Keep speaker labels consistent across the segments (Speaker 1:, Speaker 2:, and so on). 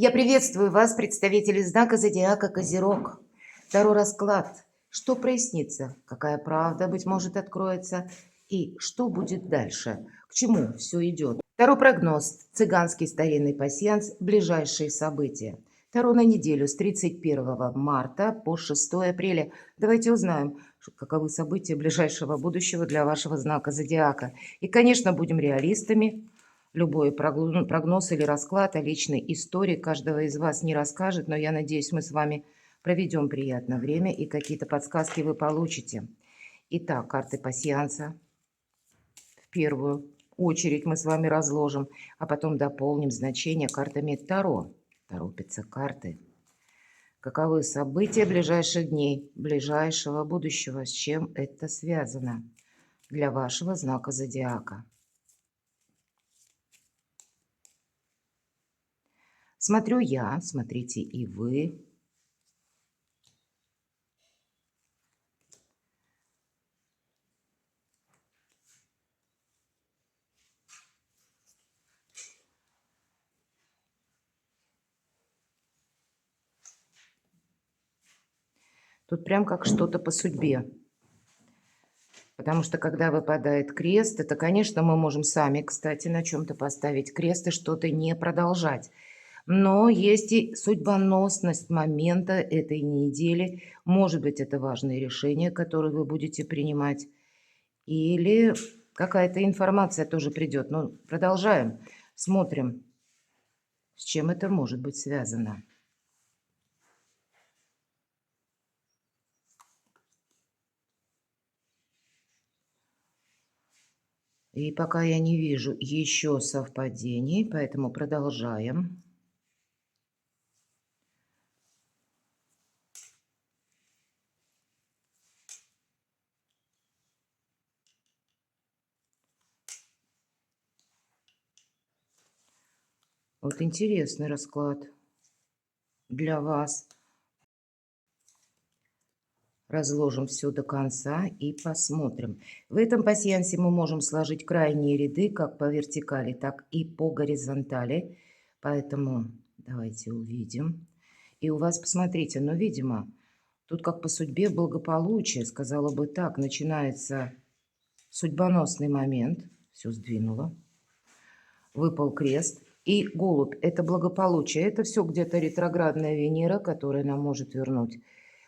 Speaker 1: Я приветствую вас, представители знака зодиака Козерог. Таро расклад. Что прояснится? Какая правда, быть может, откроется? И что будет дальше? К чему все идет? Таро прогноз. Цыганский старинный пасьянс. Ближайшие события. Таро на неделю с 31 марта по 6 апреля. Давайте узнаем, каковы события ближайшего будущего для вашего знака зодиака. И, конечно, будем реалистами. Любой прогноз или расклад о личной истории каждого из вас не расскажет, но я надеюсь, мы с вами проведем приятное время и какие-то подсказки вы получите. Итак, карты пасьянса в первую очередь мы с вами разложим, а потом дополним значение картами Таро. Торопятся карты. Каковы события ближайших дней, ближайшего будущего, с чем это связано для вашего знака зодиака? Смотрю я, смотрите и вы. Тут прям как что-то по судьбе. Потому что когда выпадает крест, это, конечно, мы можем сами, кстати, на чем-то поставить крест и что-то не продолжать. Но есть и судьбоносность момента этой недели. Может быть, это важное решение, которое вы будете принимать. Или какая-то информация тоже придет. Но продолжаем. Смотрим, с чем это может быть связано. И пока я не вижу еще совпадений, поэтому продолжаем. Вот интересный расклад для вас. Разложим все до конца и посмотрим. В этом пасьянсе мы можем сложить крайние ряды как по вертикали, так и по горизонтали. Поэтому давайте увидим. И у вас, посмотрите, ну, видимо, тут как по судьбе благополучие, сказала бы так, начинается судьбоносный момент. Все сдвинуло. Выпал крест. И голубь– это благополучие. Это все где-то ретроградная Венера, которая нам может вернуть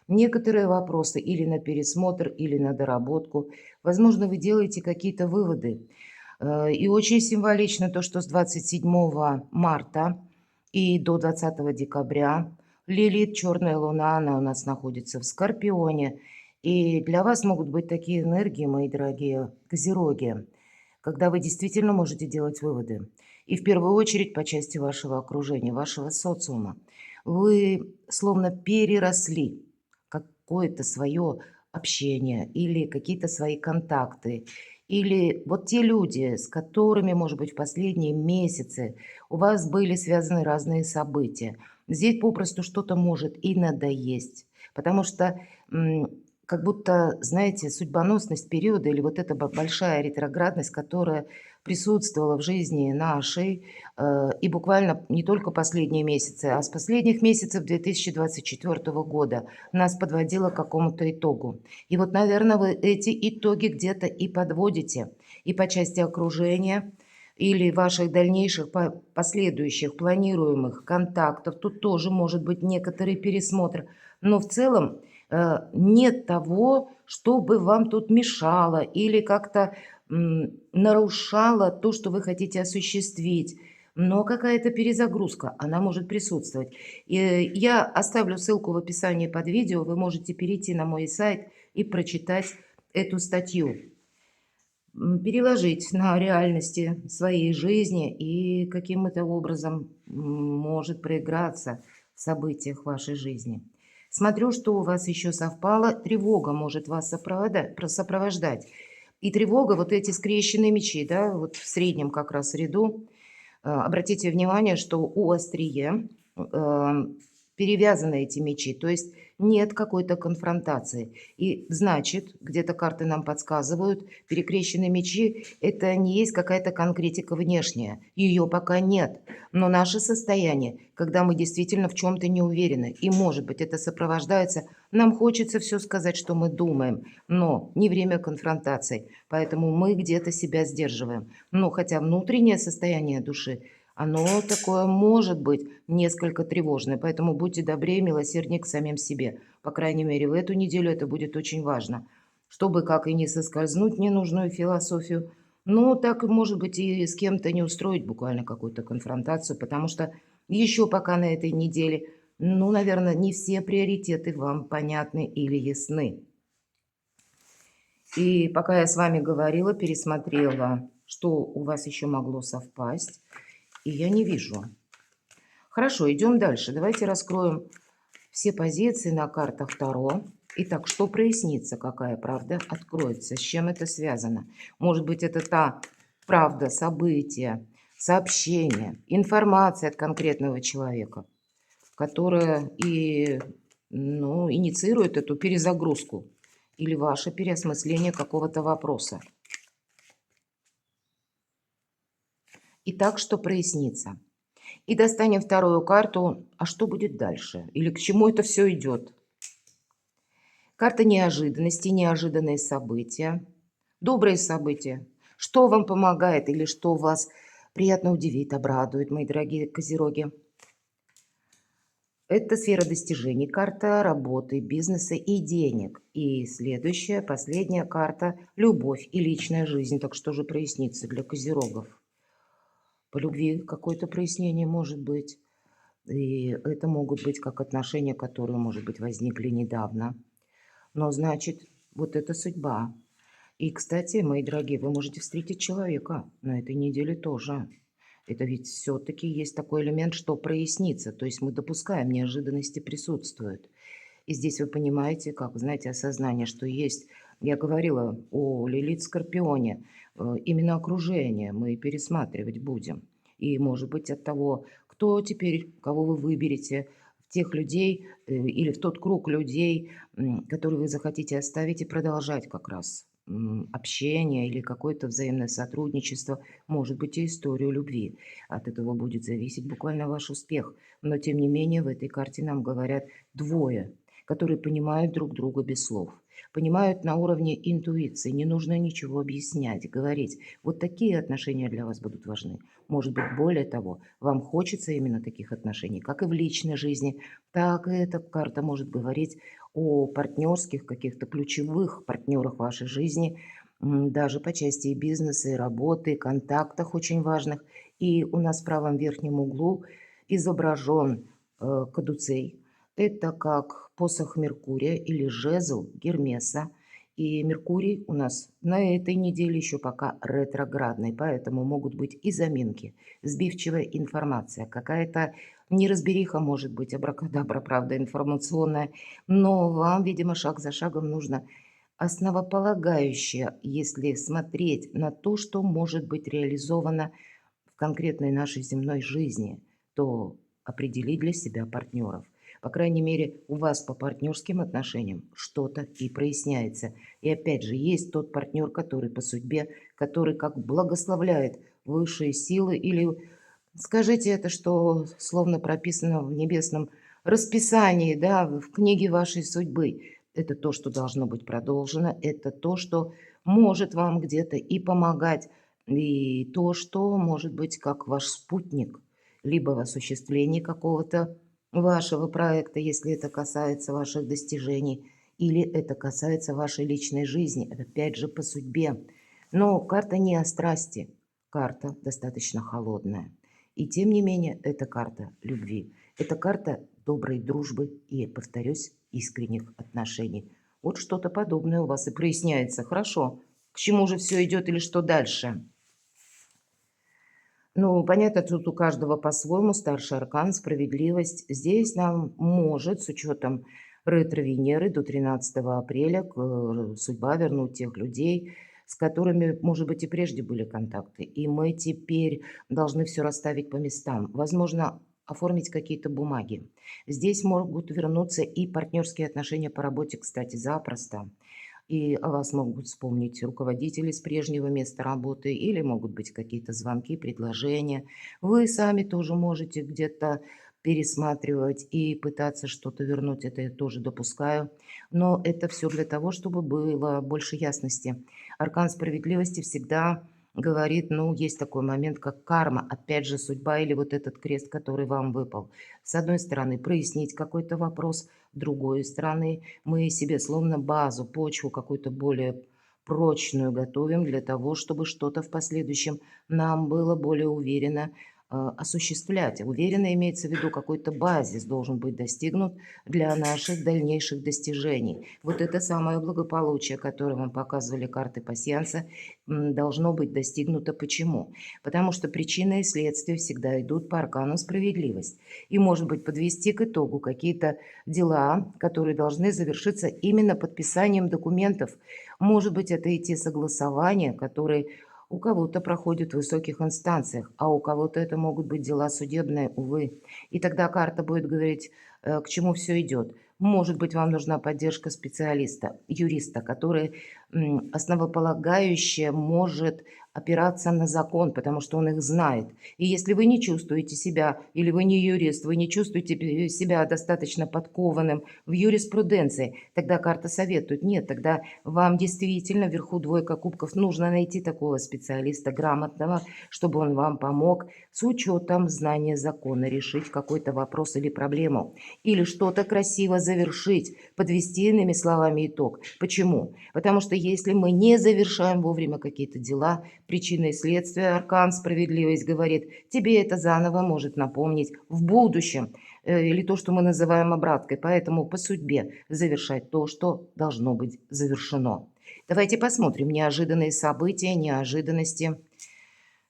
Speaker 1: некоторые вопросы или на пересмотр, или на доработку. Возможно, вы делаете какие-то выводы. И очень символично то, что с 27 марта и до 20 декабря Лилит, черная луна, она у нас находится в Скорпионе. И для вас могут быть такие энергии, мои дорогие козероги, когда вы действительно можете делать выводы. И в первую очередь по части вашего окружения, вашего социума. Вы словно переросли какое-то свое общение или какие-то свои контакты. Или вот те люди, с которыми, может быть, в последние месяцы у вас были связаны разные события. Здесь попросту что-то может и надоесть. Потому что как будто, знаете, судьбоносность периода или вот эта большая ретроградность, которая присутствовала в жизни нашей, и буквально не только последние месяцы, а с последних месяцев 2024 года нас подводила к какому-то итогу. И вот, наверное, вы эти итоги где-то и подводите. И по части окружения, или ваших дальнейших последующих планируемых контактов. Тут тоже может быть некоторый пересмотр. Но в целом нет того, чтобы вам тут мешало или как-то нарушало то, что вы хотите осуществить. Но какая-то перезагрузка, она может присутствовать. И я оставлю ссылку в описании под видео. Вы можете перейти на мой сайт и прочитать эту статью. Переложить на реальности своей жизни и каким-то образом может проиграться в событиях вашей жизни. Смотрю, что у вас еще совпало. Тревога может вас сопровождать. И тревога, вот эти скрещенные мечи, да, вот в среднем как раз ряду. Обратите внимание, что у острие перевязаны эти мечи, то есть нет какой-то конфронтации. И значит, где-то карты нам подсказывают, перекрещенные мечи– это не есть какая-то конкретика внешняя, ее пока нет. Но наше состояние, когда мы действительно в чем-то не уверены, и может быть это сопровождается, нам хочется все сказать, что мы думаем, но не время конфронтации, поэтому мы где-то себя сдерживаем. Но хотя внутреннее состояние души, оно такое может быть несколько тревожное, поэтому будьте добрее и милосерднее к самим себе. По крайней мере, в эту неделю это будет очень важно. Чтобы как и не соскользнуть в ненужную философию, но так, может быть, и с кем-то не устроить буквально какую-то конфронтацию, потому что еще пока на этой неделе, ну, наверное, не все приоритеты вам понятны или ясны. И пока я с вами говорила, пересмотрела, что у вас еще могло совпасть, и я не вижу. Хорошо, идем дальше. Давайте раскроем все позиции на картах Таро. Итак, что прояснится, какая правда откроется, с чем это связано? Может быть, это та правда, событие, сообщение, информация от конкретного человека, которая и, ну, инициирует эту перезагрузку или ваше переосмысление какого-то вопроса. Итак, что прояснится? И достанем вторую карту. А что будет дальше? Или к чему это все идет? Карта неожиданности, неожиданные события, добрые события. Что вам помогает или что вас приятно удивит, обрадует, мои дорогие козероги? Это сфера достижений, карта работы, бизнеса и денег. И следующая, последняя карта– любовь и личная жизнь. Так что же прояснится для козерогов? По любви какое-то прояснение может быть. И это могут быть как отношения, которые, может быть, возникли недавно. Но значит, вот это судьба. И, кстати, мои дорогие, вы можете встретить человека на этой неделе тоже. Это ведь все-таки есть такой элемент, что прояснится. То есть мы допускаем, неожиданности присутствуют. И здесь вы понимаете, как, знаете, осознание, что есть. Я говорила о Лилит Скорпионе. Именно окружение мы пересматривать будем. И, может быть, от того, кто теперь, кого вы выберете, в тех людей или в тот круг людей, который вы захотите оставить и продолжать как раз общение или какое-то взаимное сотрудничество, может быть, и историю любви. От этого будет зависеть буквально ваш успех. Но, тем не менее, в этой карте нам говорят двое, которые понимают друг друга без слов. Понимают на уровне интуиции, не нужно ничего объяснять, говорить. Вот такие отношения для вас будут важны. Может быть, более того, вам хочется именно таких отношений, как и в личной жизни, так и эта карта может говорить о партнерских каких-то ключевых партнерах в вашей жизни, даже по части и бизнеса, и работы, и контактах очень важных. И у нас в правом верхнем углу изображен кадуцей. Это как посох Меркурия или жезл Гермеса. И Меркурий у нас на этой неделе еще пока ретроградный, поэтому могут быть и заминки, сбивчивая информация, какая-то неразбериха может быть, абракадабра, правда, информационная, но вам, видимо, шаг за шагом нужно основополагающее, если смотреть на то, что может быть реализовано в конкретной нашей земной жизни, то определить для себя партнеров. По крайней мере, у вас по партнерским отношениям что-то и проясняется. И опять же, есть тот партнер, который по судьбе, который как благословляет высшие силы или скажите это, что словно прописано в небесном расписании, да, в книге вашей судьбы. Это то, что должно быть продолжено, это то, что может вам где-то и помогать, и то, что может быть как ваш спутник, либо в осуществлении какого-то вашего проекта, если это касается ваших достижений, или это касается вашей личной жизни, это опять же по судьбе. Но карта не о страсти, карта достаточно холодная. И тем не менее, это карта любви. Это карта доброй дружбы и, повторюсь, искренних отношений. Вот что-то подобное у вас и проясняется. Хорошо. К чему же все идет или что дальше? Ну, понятно, тут у каждого по-своему. Старший аркан, справедливость. Здесь нам может, с учетом ретро-Венеры до 13 апреля, судьба вернуть тех людей, с которыми, может быть, и прежде были контакты. И мы теперь должны все расставить по местам. Возможно, оформить какие-то бумаги. Здесь могут вернуться и партнерские отношения по работе, кстати, запросто. И о вас могут вспомнить руководители с прежнего места работы или могут быть какие-то звонки, предложения. Вы сами тоже можете где-то пересматривать и пытаться что-то вернуть, это я тоже допускаю. Но это все для того, чтобы было больше ясности. Аркан справедливости всегда говорит, ну, есть такой момент, как карма, опять же, судьба или вот этот крест, который вам выпал. С одной стороны, прояснить какой-то вопрос, с другой стороны, мы себе словно базу, почву какую-то более прочную готовим для того, чтобы что-то в последующем нам было более уверенно осуществлять. Уверенно имеется в виду, какой-то базис должен быть достигнут для наших дальнейших достижений. Вот это самое благополучие, которое вам показывали карты пасьянса, должно быть достигнуто. Почему? Потому что причина и следствие всегда идут по аркану справедливость. И, может быть, подвести к итогу какие-то дела, которые должны завершиться именно подписанием документов. Может быть, это и те согласования, которые у кого-то проходят в высоких инстанциях, а у кого-то это могут быть дела судебные, увы. И тогда карта будет говорить, к чему все идет. Может быть, вам нужна поддержка специалиста, юриста, который основополагающе может опираться на закон, потому что он их знает. И если вы не чувствуете себя, или вы не юрист, вы не чувствуете себя достаточно подкованным в юриспруденции, тогда карта советует, нет, тогда вам действительно вверху двойка кубков нужно найти такого специалиста грамотного, чтобы он вам помог с учетом знания закона решить какой-то вопрос или проблему, или что-то красиво завершить, подвести иными словами итог. Почему? Потому что если мы не завершаем вовремя какие-то дела, причина и следствие, аркан справедливость говорит, тебе это заново может напомнить в будущем, или то, что мы называем обраткой. Поэтому по судьбе завершать то, что должно быть завершено. Давайте посмотрим неожиданные события, неожиданности.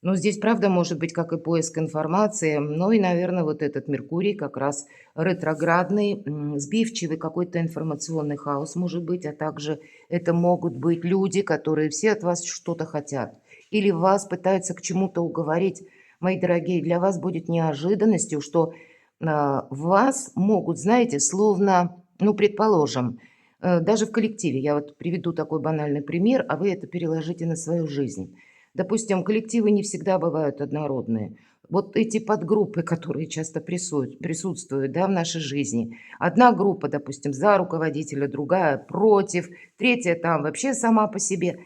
Speaker 1: Ну, здесь, правда, может быть, как и поиск информации, но и, наверное, вот этот Меркурий как раз ретроградный, сбивчивый какой-то информационный хаос может быть, а также это могут быть люди, которые все от вас что-то хотят или вас пытаются к чему-то уговорить. Мои дорогие, для вас будет неожиданностью, что вас могут, знаете, словно, ну, предположим, даже в коллективе, я вот приведу такой банальный пример, а вы это переложите на свою жизнь. Допустим, коллективы не всегда бывают однородные. Вот эти подгруппы, которые часто присутствуют, да, в нашей жизни. Одна группа, допустим, за руководителя, другая против, третья там вообще сама по себе.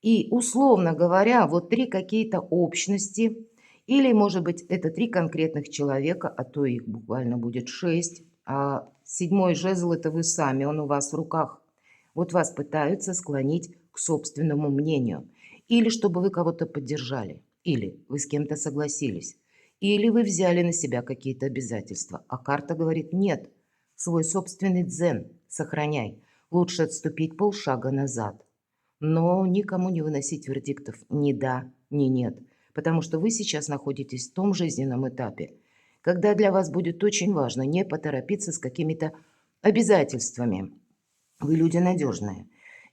Speaker 1: И, условно говоря, вот три какие-то общности, или, может быть, это три конкретных человека, а то их буквально будет 6, а седьмой жезл– это вы сами, он у вас в руках. Вот вас пытаются склонить к собственному мнению. Или чтобы вы кого-то поддержали, или вы с кем-то согласились, или вы взяли на себя какие-то обязательства. А карта говорит, нет, свой собственный дзен сохраняй. Лучше отступить полшага назад. Но никому не выносить вердиктов ни да, ни нет. Потому что вы сейчас находитесь в том жизненном этапе, когда для вас будет очень важно не поторопиться с какими-то обязательствами. Вы люди надежные.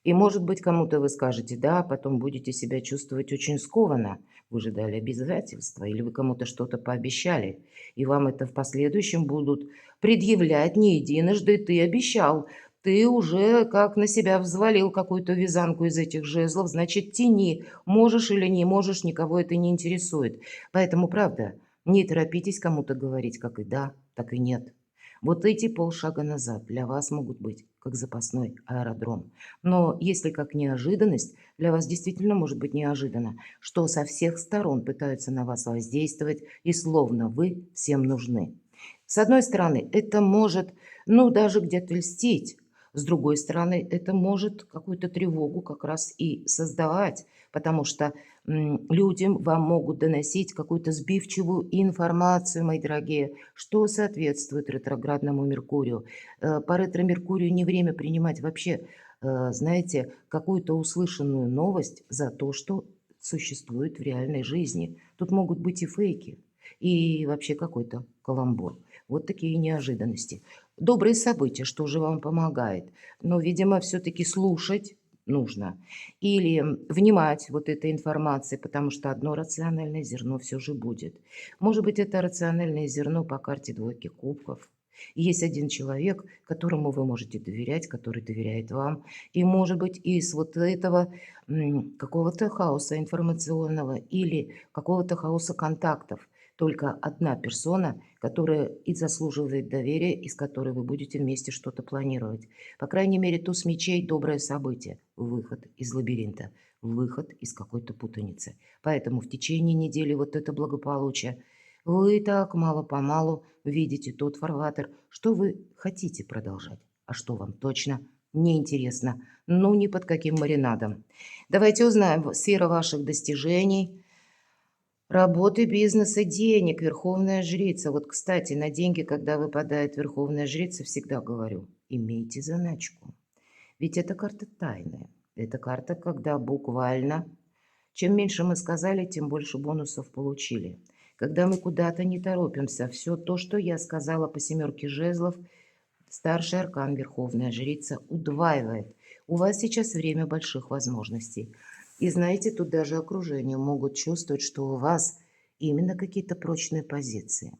Speaker 1: И, может быть, кому-то вы скажете «да», а потом будете себя чувствовать очень скованно. Вы же дали обязательства, или вы кому-то что-то пообещали, и вам это в последующем будут предъявлять не единожды. Ты обещал, ты уже как на себя взвалил какую-то вязанку из этих жезлов, значит, тяни, можешь или не можешь, никого это не интересует. Поэтому, правда, не торопитесь кому-то говорить как и «да», так и «нет». Вот эти полшага назад для вас могут быть как запасной аэродром. Но если как неожиданность, для вас действительно может быть неожиданно, что со всех сторон пытаются на вас воздействовать, и словно вы всем нужны. С одной стороны, это может, ну, даже где-то льстить. С другой стороны, это может какую-то тревогу как раз и создавать, потому что людям вам могут доносить какую-то сбивчивую информацию, мои дорогие, что соответствует ретроградному Меркурию. По ретро-Меркурию не время принимать вообще, знаете, какую-то услышанную новость за то, что существует в реальной жизни. Тут могут быть и фейки, и вообще какой-то каламбур. Вот такие неожиданности. Добрые события, что же вам помогает? Но, видимо, все-таки слушать, нужно. Или внимать вот этой информации, потому что одно рациональное зерно все же будет. Может быть, это рациональное зерно по карте двойки кубков. И есть один человек, которому вы можете доверять, который доверяет вам. И, может быть, из вот этого какого-то хаоса информационного или какого-то хаоса контактов только одна персона, которая и заслуживает доверия, и с которой вы будете вместе что-то планировать. По крайней мере, туз мечей – доброе событие, выход из лабиринта, выход из какой-то путаницы. Поэтому в течение недели вот это благополучие вы так мало-помалу видите тот фарватер, что вы хотите продолжать, а что вам точно неинтересно, ну ни под каким маринадом. Давайте узнаем сфера ваших достижений, работы, бизнеса, денег, верховная жрица. Вот, кстати, на деньги, когда выпадает верховная жрица, всегда говорю, имейте заначку. Ведь это карта тайная. Это карта, когда буквально, чем меньше мы сказали, тем больше бонусов получили. Когда мы куда-то не торопимся, все то, что я сказала по семерке жезлов, старший аркан, верховная жрица, удваивает. У вас сейчас время больших возможностей. И знаете, тут даже окружение могут чувствовать, что у вас именно какие-то прочные позиции.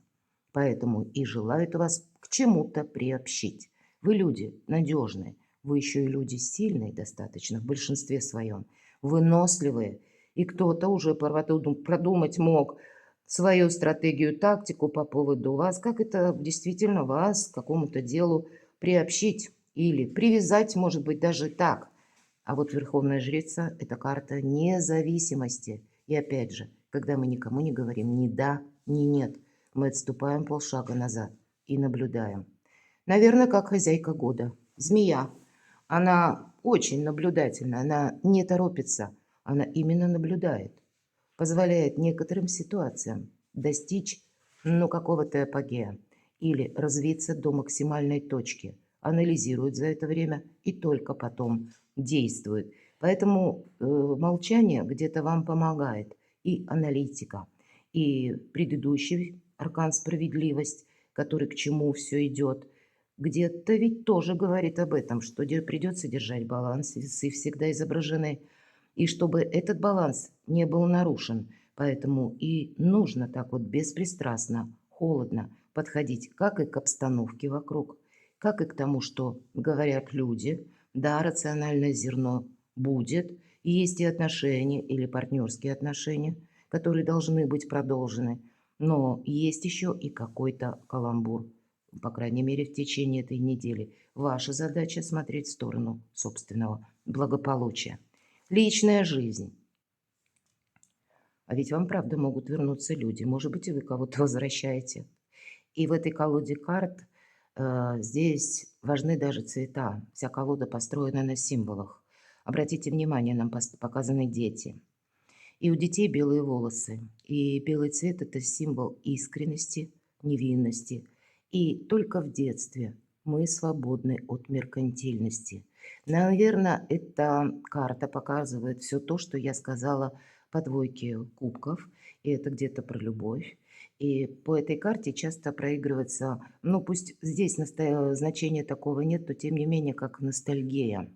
Speaker 1: Поэтому и желают вас к чему-то приобщить. Вы люди надежные, вы еще и люди сильные достаточно в большинстве своем, выносливые. И кто-то уже продумать мог свою стратегию, тактику по поводу вас, как это действительно вас к какому-то делу приобщить или привязать, может быть, даже так. А вот Верховная Жрица – это карта независимости. И опять же, когда мы никому не говорим ни да, ни нет, мы отступаем полшага назад и наблюдаем. Наверное, как хозяйка года. Змея. Она очень наблюдательна, она не торопится, она именно наблюдает. Позволяет некоторым ситуациям достичь какого-то апогея или развиться до максимальной точки, анализирует за это время и только потом действует. Поэтому молчание где-то вам помогает и аналитика, и предыдущий аркан справедливость, который к чему все идет, где-то ведь тоже говорит об этом, что придется держать баланс, весы всегда изображены, и чтобы этот баланс не был нарушен. Поэтому и нужно так вот беспристрастно, холодно подходить как и к обстановке вокруг, как и к тому, что говорят люди. Да, рациональное зерно будет, и есть и отношения или партнерские отношения, которые должны быть продолжены, но есть еще и какой-то каламбур, по крайней мере, в течение этой недели. Ваша задача смотреть в сторону собственного благополучия. Личная жизнь. А ведь вам, правда, могут вернуться люди. Может быть, и вы кого-то возвращаете. И в этой колоде карт здесь важны даже цвета. Вся колода построена на символах. Обратите внимание, нам показаны дети. И у детей белые волосы. И белый цвет – это символ искренности, невинности. И только в детстве мы свободны от меркантильности. Наверное, эта карта показывает все то, что я сказала по двойке кубков. И это где-то про любовь. И по этой карте часто проигрывается, ну пусть здесь значения такого нет, но тем не менее как ностальгия.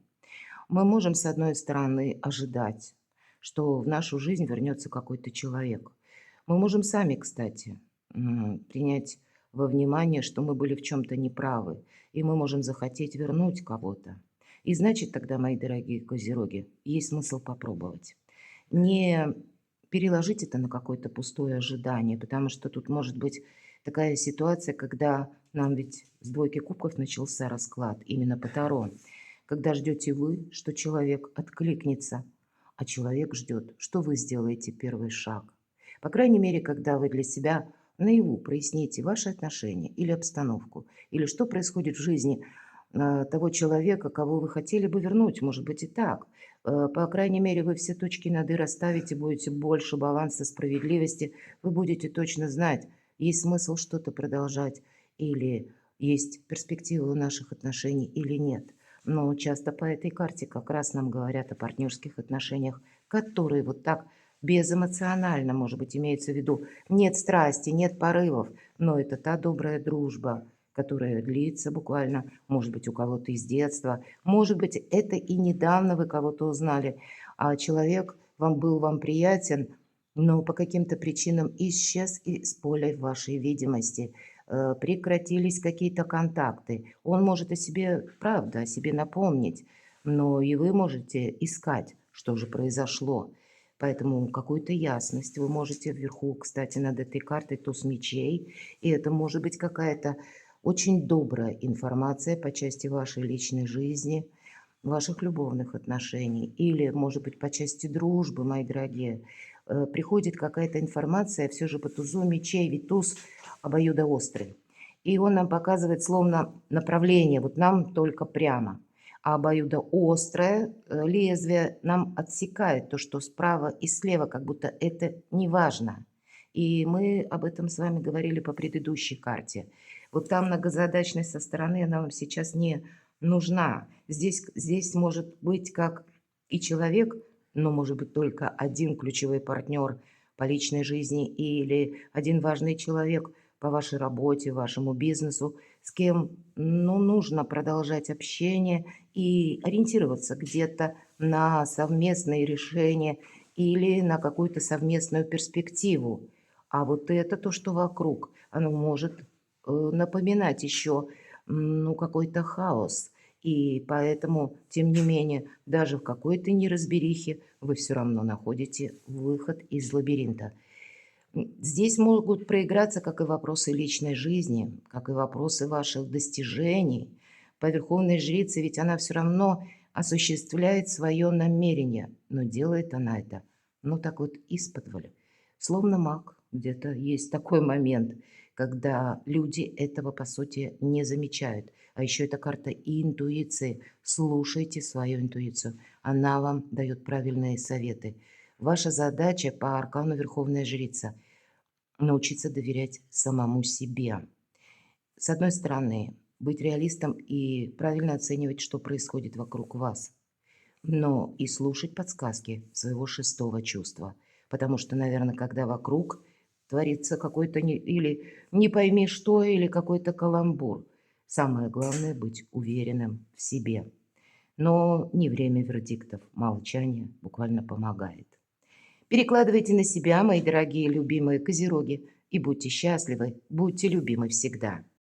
Speaker 1: Мы можем, с одной стороны, ожидать, что в нашу жизнь вернется какой-то человек. Мы можем сами, кстати, принять во внимание, что мы были в чем-то неправы, и мы можем захотеть вернуть кого-то. И значит, тогда, мои дорогие козероги, есть смысл попробовать. Не переложить это на какое-то пустое ожидание, потому что тут может быть такая ситуация, когда нам ведь с двойки кубков начался расклад именно по Таро. Когда ждете вы, что человек откликнется, а человек ждет, что вы сделаете первый шаг. По крайней мере, когда вы для себя наяву проясните ваши отношения или обстановку, или что происходит в жизни того человека, кого вы хотели бы вернуть, может быть и так. По крайней мере, вы все точки над «и» расставите, будете больше баланса, справедливости, вы будете точно знать, есть смысл что-то продолжать или есть перспективы у наших отношений или нет. Но часто по этой карте как раз нам говорят о партнерских отношениях, которые вот так безэмоционально, может быть, имеется в виду. Нет страсти, нет порывов, но это та добрая дружба, которое длится буквально, может быть, у кого-то из детства, может быть, это и недавно вы кого-то узнали, а человек вам приятен, но по каким-то причинам исчез из поля вашей видимости, прекратились какие-то контакты. Он может о себе, правда, о себе напомнить, но и вы можете искать, что же произошло. Поэтому какую-то ясность вы можете вверху, кстати, над этой картой туз мечей, и это может быть какая-то очень добрая информация по части вашей личной жизни, ваших любовных отношений или, может быть, по части дружбы, мои дорогие. Приходит какая-то информация все же по тузу мечей, ведь туз обоюдоострый. И он нам показывает словно направление, вот нам только прямо. А обоюдоострое лезвие нам отсекает то, что справа и слева, как будто это не важно. И мы об этом с вами говорили по предыдущей карте. Вот та многозадачность со стороны, она вам сейчас не нужна. Здесь может быть как и человек, но может быть только один ключевой партнер по личной жизни или один важный человек по вашей работе, вашему бизнесу, с кем ну, нужно продолжать общение и ориентироваться где-то на совместные решения или на какую-то совместную перспективу. А вот это то, что вокруг, оно может напоминать еще ну, какой-то хаос. И поэтому, тем не менее, даже в какой-то неразберихе вы все равно находите выход из лабиринта. Здесь могут проиграться как и вопросы личной жизни, как и вопросы ваших достижений. По верховной жрице ведь она все равно осуществляет свое намерение, но делает она это, ну так вот, исподволь. Словно маг, где-то есть такой момент, когда люди этого, по сути, не замечают. А еще это карта интуиции. Слушайте свою интуицию. Она вам дает правильные советы. Ваша задача по аркану Верховная Жрица – научиться доверять самому себе. С одной стороны, быть реалистом и правильно оценивать, что происходит вокруг вас, но и слушать подсказки своего шестого чувства. Потому что, наверное, когда вокруг творится какой-то или не пойми что, или какой-то каламбур, самое главное быть уверенным в себе. Но не время вердиктов, молчание буквально помогает. Перекладывайте на себя, мои дорогие любимые козероги, и будьте счастливы, будьте любимы всегда.